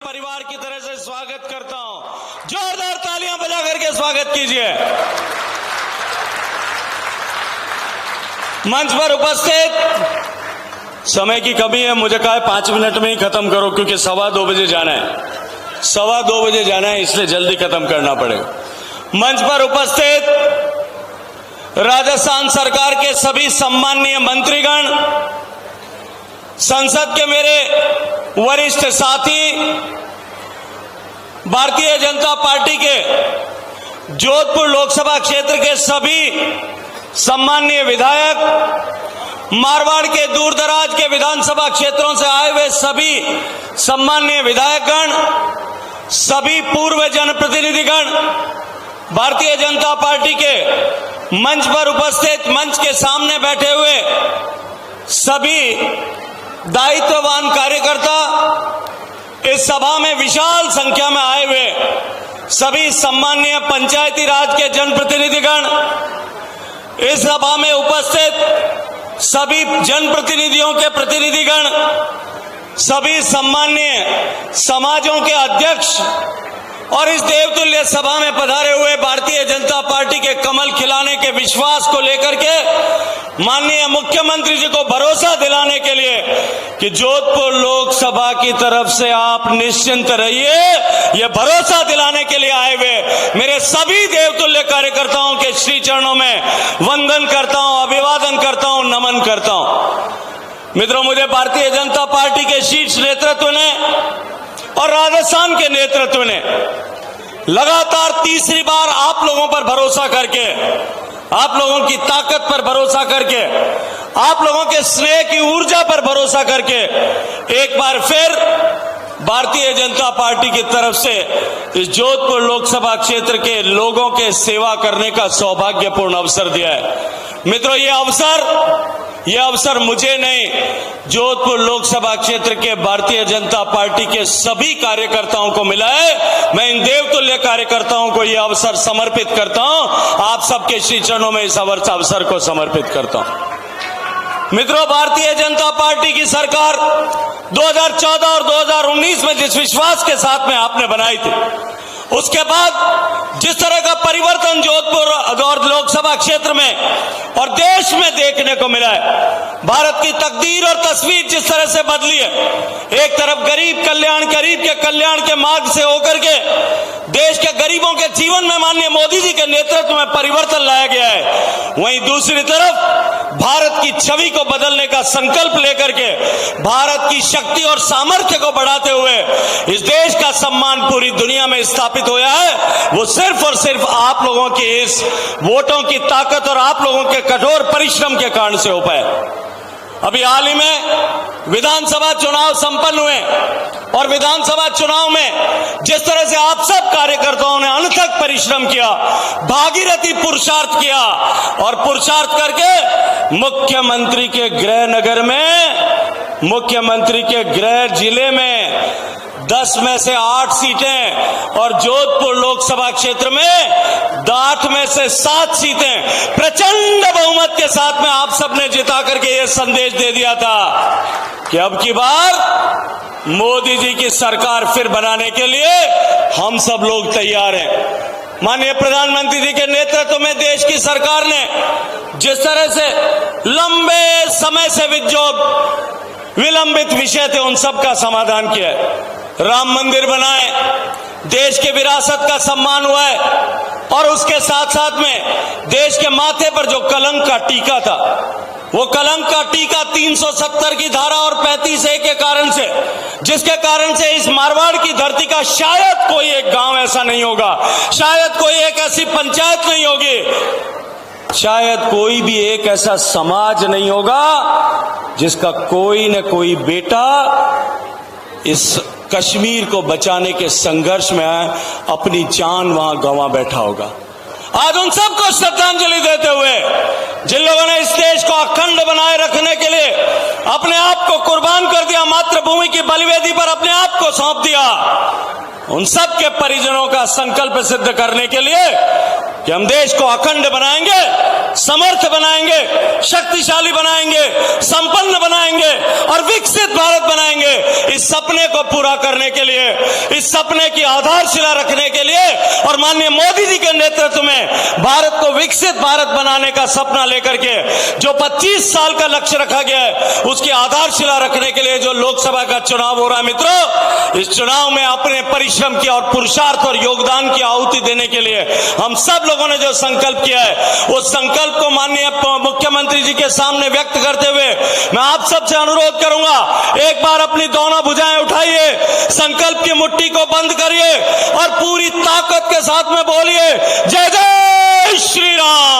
परिवार की तरह से स्वागत करता हूं। जोरदार तालियां बजा करके स्वागत कीजिए। मंच पर उपस्थित, समय की कमी है, मुझे कहा 5 मिनट में ही खत्म करो क्योंकि 2:15 बजे जाना है। 2:15 बजे जाना है, इसलिए जल्दी खत्म करना पड़ेगा। मंच पर उपस्थित राजस्थान सरकार के सभी सम्माननीय मंत्रीगण, संसद के मेरे वरिष्ठ साथी, भारतीय जनता पार्टी के जोधपुर लोकसभा क्षेत्र के सभी सम्माननीय विधायक, मारवाड़ के दूर दराज के विधानसभा क्षेत्रों से आए हुए सभी सम्माननीय विधायकगण, सभी पूर्व जनप्रतिनिधिगण, भारतीय जनता पार्टी के मंच पर उपस्थित, मंच के सामने बैठे हुए सभी दायित्ववान कार्यकर्ता, इस सभा में विशाल संख्या में आए हुए सभी सम्माननीय पंचायती राज के जनप्रतिनिधिगण, इस सभा में उपस्थित सभी जनप्रतिनिधियों के प्रतिनिधिगण, सभी सम्माननीय समाजों के अध्यक्ष और इस देवतुल्य सभा में पधारे हुए भारतीय जनता पार्टी के कमल खिलाने के विश्वास को लेकर के माननीय मुख्यमंत्री जी को भरोसा दिलाने के लिए कि जोधपुर लोकसभा की तरफ से आप निश्चिंत रहिए, ये भरोसा दिलाने के लिए आए हुए मेरे सभी देवतुल्य कार्यकर्ताओं के श्री चरणों में वंदन करता हूं, अभिवादन करता हूं, नमन करता हूं। मित्रों, मुझे भारतीय जनता पार्टी के शीर्ष नेतृत्व ने और राजस्थान के नेतृत्व ने लगातार तीसरी बार आप लोगों पर भरोसा करके, आप लोगों की ताकत पर भरोसा करके, आप लोगों के स्नेह की ऊर्जा पर भरोसा करके एक बार फिर भारतीय जनता पार्टी की तरफ से इस जोधपुर लोकसभा क्षेत्र के लोगों के सेवा करने का सौभाग्यपूर्ण अवसर दिया है। मित्रों, यह अवसर मुझे नहीं, जोधपुर लोकसभा क्षेत्र के भारतीय जनता पार्टी के सभी कार्यकर्ताओं को मिला है। मैं इन देवतुल्य कार्यकर्ताओं को यह अवसर समर्पित करता हूं, आप सबके श्री चरणों में इस अवसर को समर्पित करता हूं। मित्रों, भारतीय जनता पार्टी की सरकार 2014 और 2019 में जिस विश्वास के साथ में आपने बनाई थी, उसके बाद जिस तरह का परिवर्तन जोधपुर और लोकसभा क्षेत्र में और देश में देखने को मिला है, भारत की तकदीर और तस्वीर जिस तरह से बदली है, एक तरफ गरीब के कल्याण के मार्ग से होकर के देश के गरीबों के जीवन में माननीय मोदी जी के नेतृत्व में परिवर्तन लाया गया है, वहीं दूसरी तरफ भारत की छवि को बदलने का संकल्प लेकर के भारत की शक्ति और सामर्थ्य को बढ़ाते हुए इस देश का सम्मान पूरी दुनिया में स्थापित होया है, वो सिर्फ और सिर्फ आप लोगों की इस वोटों की ताकत और आप लोगों के कठोर परिश्रम के कारण से हो पाए। अभी हाल ही में विधानसभा चुनाव संपन्न हुए और विधानसभा चुनाव में जिस तरह से आप सब कार्यकर्ताओं ने अनथक परिश्रम किया, भागीरथी पुरुषार्थ किया और पुरुषार्थ करके मुख्यमंत्री के गृह नगर में, मुख्यमंत्री के गृह जिले में 10 में से 8 सीटें और जोधपुर लोकसभा क्षेत्र में 8 में से 7 सीटें प्रचंड बहुमत के साथ में आप सबने जिता करके यह संदेश दे दिया था कि अब की बार मोदी जी की सरकार फिर बनाने के लिए हम सब लोग तैयार हैं। माननीय प्रधानमंत्री जी के नेतृत्व में देश की सरकार ने जिस तरह से लंबे समय से जो विलंबित विषय थे उन सब का समाधान किया है, राम मंदिर बनाए, देश के विरासत का सम्मान हुआ है और उसके साथ साथ में देश के माथे पर जो कलंक का टीका था, वो कलंक का टीका 370 की धारा और 35A के कारण से, जिसके कारण से इस मारवाड़ की धरती का शायद कोई एक गांव ऐसा नहीं होगा, शायद कोई एक ऐसी पंचायत नहीं होगी, शायद कोई भी एक ऐसा समाज नहीं होगा जिसका कोई न कोई बेटा इस कश्मीर को बचाने के संघर्ष में अपनी जान वहां गंवा बैठा होगा। आज उन सबको श्रद्धांजलि देते हुए जिन लोगों ने इस देश को अखंड बनाए रखने के लिए अपने आप को कुर्बान कर दिया, मातृभूमि की बलिवेदी पर अपने आप को सौंप दिया, उन सब के परिजनों का संकल्प सिद्ध करने के लिए कि हम देश को अखंड बनाएंगे, समर्थ बनाएंगे, शक्तिशाली बनाएंगे, संपन्न बनाएंगे और विकसित भारत बनाएंगे। इस सपने को पूरा करने के लिए, इस सपने की आधारशिला रखने के लिए और माननीय मोदी जी के नेतृत्व में भारत को विकसित भारत बनाने का सपना लेकर के जो 25 साल का लक्ष्य रखा गया है, उसकी आधारशिला रखने के लिए जो लोकसभा का चुनाव हो रहा है मित्रों, इस चुनाव में अपने परिश्रम की और पुरुषार्थ और योगदान की आहुति देने के लिए हम सब लोगों ने जो संकल्प किया है, उस संकल्प को माननीय मुख्यमंत्री जी के सामने व्यक्त करते हुए मैं आप सबसे अनुरोध करूंगा, एक बार अपनी दोनों भुजाएं उठाइए, संकल्प की मुट्ठी को बंद करिए और पूरी ताकत के साथ में बोलिए, जय जय श्री राम।